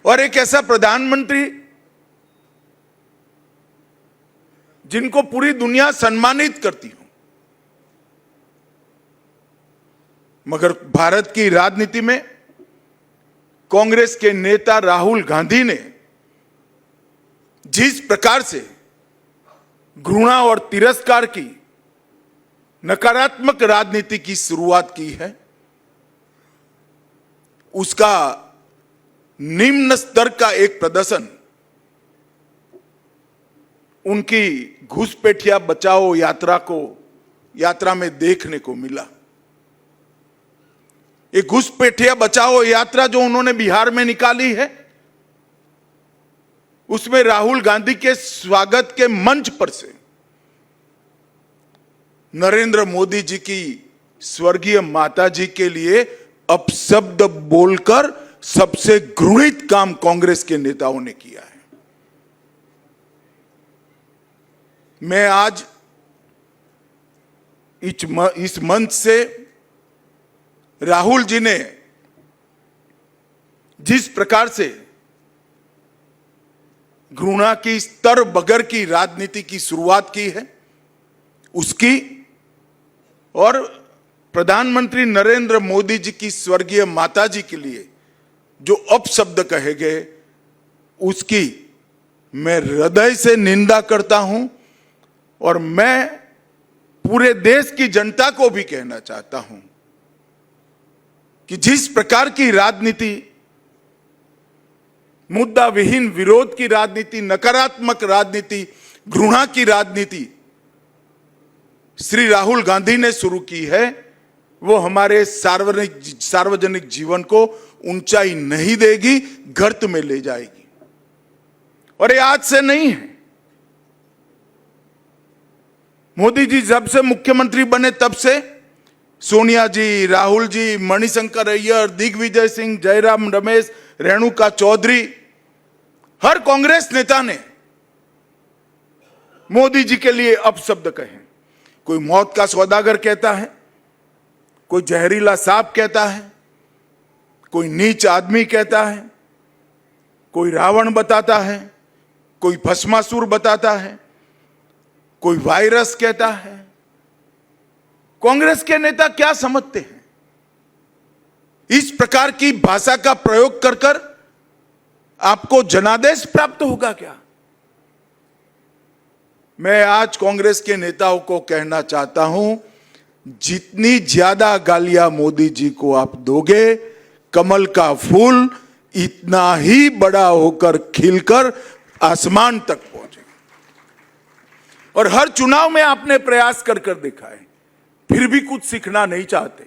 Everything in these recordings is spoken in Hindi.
और एक ऐसा प्रधानमंत्री जिनको पूरी दुनिया सम्मानित करती हो, मगर भारत की राजनीति में कांग्रेस के नेता राहुल गांधी ने जिस प्रकार से घृणा और तिरस्कार की नकारात्मक राजनीति की शुरुआत की है, उसका निम्न स्तर का एक प्रदर्शन उनकी घुसपैठिया बचाओ यात्रा में देखने को मिला। ये घुसपैठिया बचाओ यात्रा जो उन्होंने बिहार में निकाली है, उसमें राहुल गांधी के स्वागत के मंच पर से नरेंद्र मोदी जी की स्वर्गीय माता जी के लिए अपशब्द बोलकर सबसे घृणित काम कांग्रेस के नेताओं ने किया है। मैं आज इस मंच से राहुल जी ने जिस प्रकार से घृणा की स्तर बगैर की राजनीति की शुरुआत की है, उसकी और प्रधानमंत्री नरेंद्र मोदी जी की स्वर्गीय माता जी के लिए जो अपशब्द कहे गए, उसकी मैं हृदय से निंदा करता हूं। और मैं पूरे देश की जनता को भी कहना चाहता हूं कि जिस प्रकार की राजनीति, मुद्दा विहीन विरोध की राजनीति, नकारात्मक राजनीति, घृणा की राजनीति श्री राहुल गांधी ने शुरू की है, वो हमारे सार्वजनिक जीवन को ऊंचाई नहीं देगी, गर्त में ले जाएगी। और ये आज से नहीं है। मोदी जी जब से मुख्यमंत्री बने तब से सोनिया जी, राहुल जी, मणिशंकर अय्यर, दिग्विजय सिंह, जयराम रमेश, रेणुका चौधरी, हर कांग्रेस नेता ने मोदी जी के लिए अपशब्द कहे। कोई मौत का सौदागर कहता है, कोई जहरीला सांप कहता है, कोई नीच आदमी कहता है, कोई रावण बताता है, कोई भस्मासुर बताता है, कोई वायरस कहता है। कांग्रेस के नेता क्या समझते हैं? इस प्रकार की भाषा का प्रयोग कर कर आपको जनादेश प्राप्त होगा क्या? मैं आज कांग्रेस के नेताओं को कहना चाहता हूं, जितनी ज्यादा गालियां मोदी जी को आप दोगे, कमल का फूल इतना ही बड़ा होकर खिलकर आसमान तक पहुंचेगा। और हर चुनाव में आपने प्रयास कर कर देखा है, फिर भी कुछ सीखना नहीं चाहते।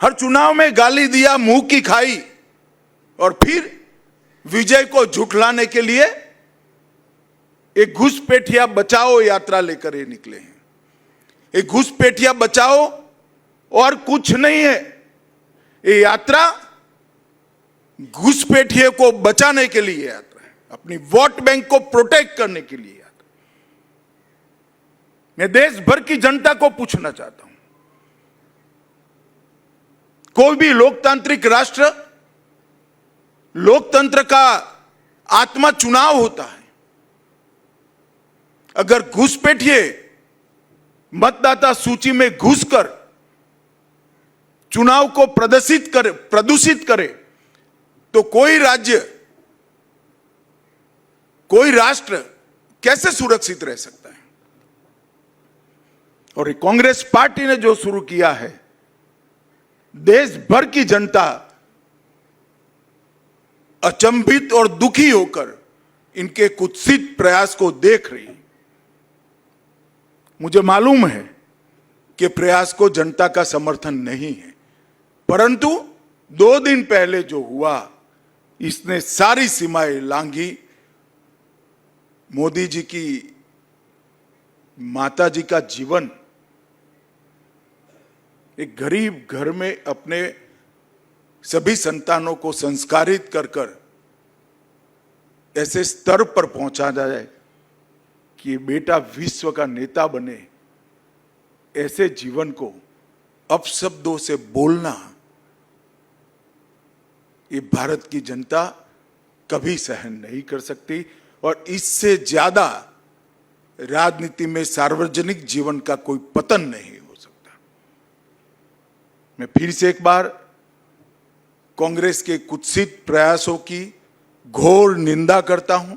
हर चुनाव में गाली दिया, मुंह की खाई, और फिर विजय को झुठलाने के लिए एक घुसपैठिया बचाओ यात्रा लेकर ये निकले हैं। एक घुसपैठिया बचाओ और कुछ नहीं है। ये यात्रा घुसपैठिए को बचाने के लिए यात्रा है, अपनी वोट बैंक को प्रोटेक्ट करने के लिए यात्रा। मैं देश भर की जनता को पूछना चाहता हूं, कोई भी लोकतांत्रिक राष्ट्र, लोकतंत्र का आत्मा चुनाव होता है। अगर घुसपैठिए मतदाता सूची में घुसकर चुनाव को प्रदूषित करे तो कोई राज्य, कोई राष्ट्र कैसे सुरक्षित रह सकता है? और कांग्रेस पार्टी ने जो शुरू किया है, देश भर की जनता अचंभित और दुखी होकर इनके कुत्सित प्रयास को देख रही है। मुझे मालूम है कि प्रयास को जनता का समर्थन नहीं है, परंतु 2 दिन पहले जो हुआ, इसने सारी सीमाएं लांघी। मोदी जी की माता जी का जीवन, एक गरीब घर में अपने सभी संतानों को संस्कारित कर कर ऐसे स्तर पर पहुंचा जाए कि बेटा विश्व का नेता बने, ऐसे जीवन को अपशब्दों से बोलना ये भारत की जनता कभी सहन नहीं कर सकती और इससे ज्यादा राजनीति में सार्वजनिक जीवन का कोई पतन नहीं हो सकता। मैं फिर से एक बार कांग्रेस के कुत्सित प्रयासों की घोर निंदा करता हूं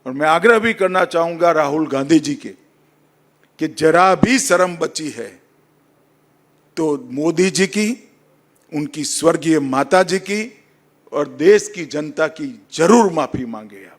और मैं आग्रह भी करना चाहूंगा राहुल गांधी जी के कि जरा भी शर्म बची है तो मोदी जी की, उनकी स्वर्गीय माता जी की और देश की जनता की जरूर माफी मांगे आप।